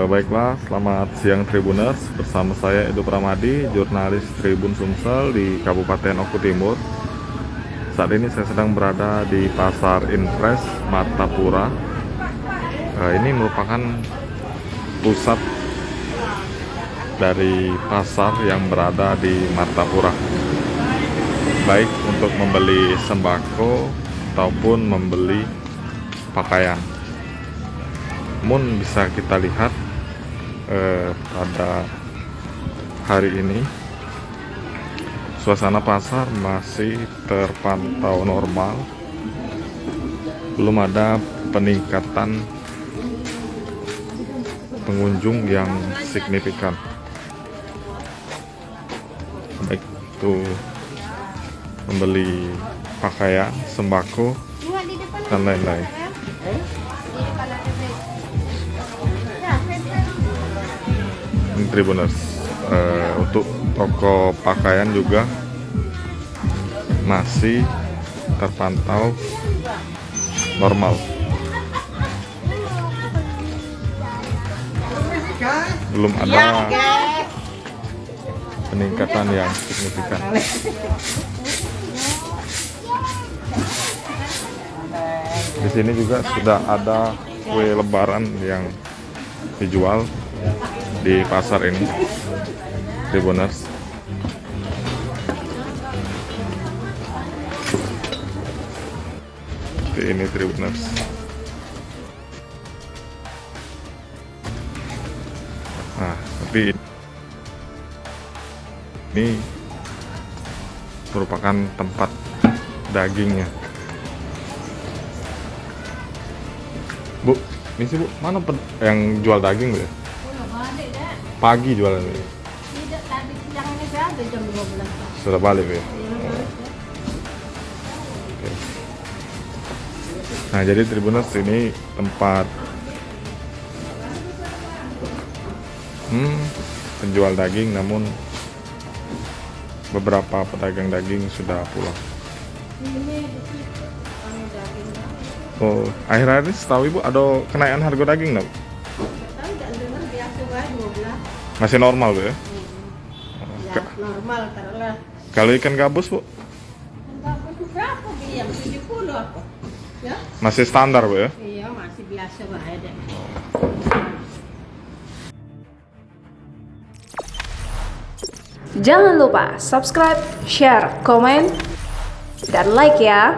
Baiklah, selamat siang Tribuners. Bersama saya Edo Pramadi, jurnalis Tribun Sumsel di Kabupaten Oku Timur. Saat ini saya sedang berada di Pasar Impres Martapura. Ini merupakan pusat dari pasar yang berada di Martapura, baik untuk membeli sembako ataupun membeli pakaian. Namun bisa kita lihat pada hari ini suasana pasar masih terpantau normal, belum ada peningkatan pengunjung yang signifikan, baik itu membeli pakaian, sembako, dan lain-lain. Tribuners, untuk toko pakaian juga masih terpantau normal, belum ada peningkatan yang signifikan. Di sini juga sudah ada kue lebaran yang dijual di pasar ini, Tribuners. Ini Tribuners. Nah, tapi ini merupakan tempat dagingnya. Bu, ini sih Bu, mana yang jual daging Bu ya? Pagi jualan Bu? Tidak, tadi siangnya ada jam 12. Sudah balik Bu ya? Oke. Nah, jadi Tribuners, ini tempat penjual daging, namun beberapa pedagang daging sudah pulang. Oh, akhir-akhir ini setahu Ibu ada kenaikan harga daging nggak? Masih normal Bu ya? Ya, normal taruhlah. Kalau ikan gabus Bu? Berapa biang? 70 apa? Ya? Masih standar Bu ya? Iya, masih biasa aja deh. Jangan lupa subscribe, share, komen, dan like ya.